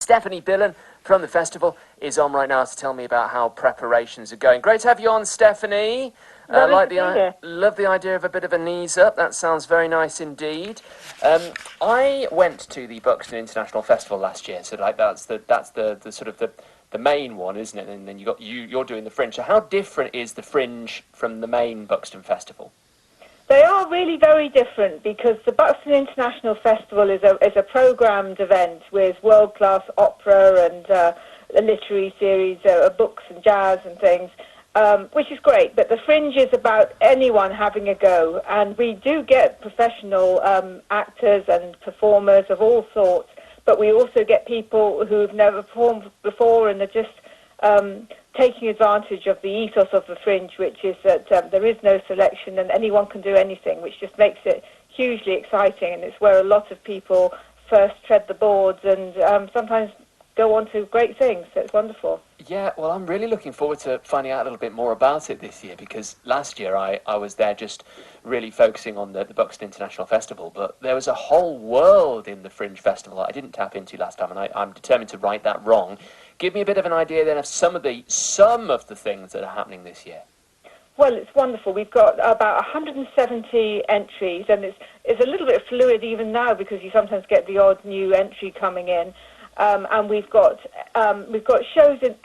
Stephanie Billen from the festival is on right now to tell me about how preparations are going. Great to have you on, Stephanie. Love the idea of a bit of a knees up. That sounds very nice indeed. I went to the Buxton International Festival last year, so that's the sort of the main one, isn't it? And then you're doing the Fringe. So how different is the Fringe from the main Buxton Festival? They are really very different because the Buxton International Festival is a programmed event with world-class opera and a literary series, books and jazz and things, which is great. But the Fringe is about anyone having a go, and we do get professional actors and performers of all sorts, but we also get people who've never performed before and are just taking advantage of the ethos of the Fringe, which is that there is no selection and anyone can do anything, which just makes it hugely exciting. And it's where a lot of people first tread the boards and sometimes go on to great things. So it's wonderful. Yeah, well, I'm really looking forward to finding out a little bit more about it this year, because last year I was there just really focusing on the Buxton International Festival, but there was a whole world in the Fringe Festival I didn't tap into last time, and I'm determined to right that wrong. Give me a bit of an idea then of some of the things that are happening this year. Well, it's wonderful. We've got about 170 entries, and it's a little bit fluid even now because you sometimes get the odd new entry coming in. And we've got shows in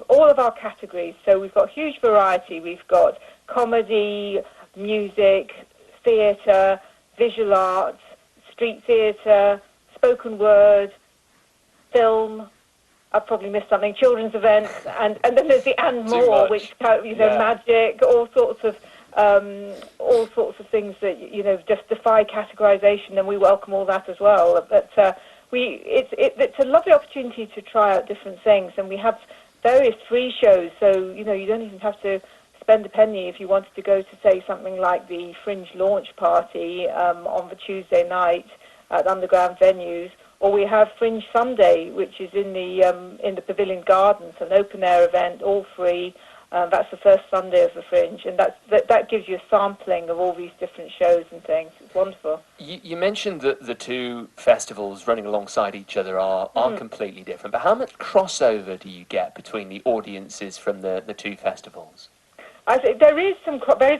all of our categories. So we've got huge variety. We've got comedy, music, theatre, visual arts, street theatre, spoken word, film. I've probably missed something. Children's events, and then there's the and more, which magic, all sorts of things that just defy categorization, and we welcome all that as well. But it's a lovely opportunity to try out different things, and we have various free shows, so you don't even have to spend a penny if you wanted to go to, say, something like the Fringe launch party on the Tuesday night at underground venues, or we have Fringe Sunday, which is in the Billen Gardens, an open air event, all free. That's the first Sunday of the Fringe, and that gives you a sampling of all these different shows and things. It's wonderful. You mentioned that the two festivals running alongside each other are completely different, but how much crossover do you get between the audiences from the two festivals? I think there is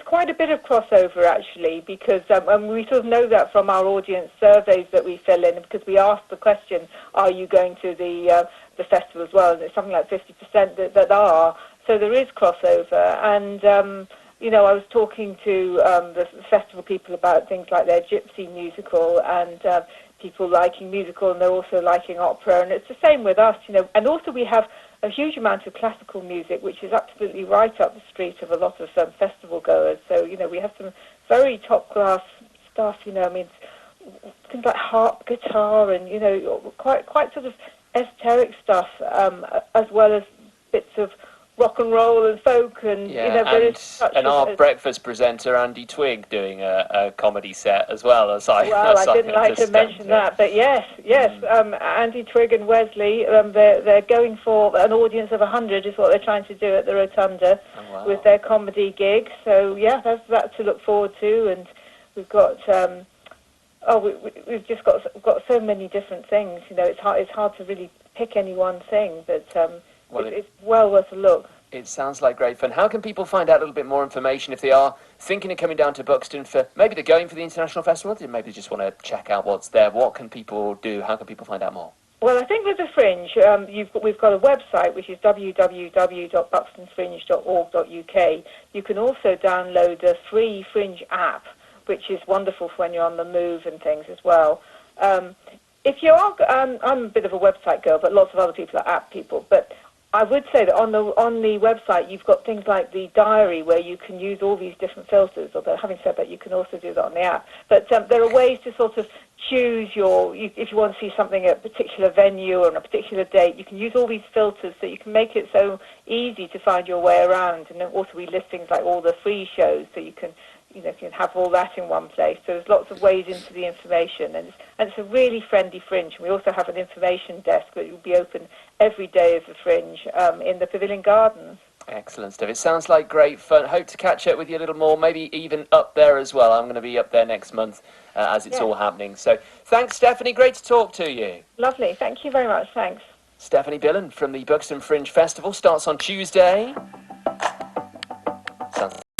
quite a bit of crossover actually, because we sort of know that from our audience surveys that we fill in, because we ask the question, are you going to the festival as well? And it's something like 50% that are. So there is crossover, and I was talking to the festival people about things like their Gypsy musical, and people liking musical, and they're also liking opera, and it's the same with us, And also we have a huge amount of classical music, which is absolutely right up the street of a lot of festival goers. So we have some very top class stuff. Things like harp, guitar, and quite sort of esoteric stuff, as well as bits of rock and roll and folk, and our breakfast presenter Andy Twigg doing a comedy set as well. I didn't like to mention that, but yes, Andy Twigg and Wesley, they're going for an audience of 100 is what they're trying to do at the Rotunda with their comedy gig. So that's that to look forward to, and we've got we've just got so many different things. It's hard to really pick any one thing, but it's well worth a look. It sounds like great fun. How can people find out a little bit more information if they are thinking of coming down to Buxton maybe they're going for the International Festival, or maybe they just want to check out what's there? What can people do? How can people find out more? Well, I think with the Fringe, we've got a website which is www.buxtonfringe.org.uk. You can also download a free Fringe app, which is wonderful for when you're on the move and things as well. If you are, I'm a bit of a website girl, but lots of other people are app people. But I would say that on the website you've got things like the diary where you can use all these different filters. Although having said that, you can also do that on the app. But there are ways to sort of choose if you want to see something at a particular venue or on a particular date. You can use all these filters so you can make it so easy to find your way around. And then also we list things like all the free shows, so you can have all that in one place. So there's lots of ways into the information, and it's a really friendly Fringe. We also have an information desk that will be open every day of the Fringe in the Pavilion Gardens. Excellent stuff. It sounds like great fun. Hope to catch up with you a little more, maybe even up there as well. I'm going to be up there next month as it's all happening. So thanks, Stephanie. Great to talk to you. Lovely. Thank you very much. Thanks. Stephanie Billen from the Buxton Fringe Festival starts on Tuesday.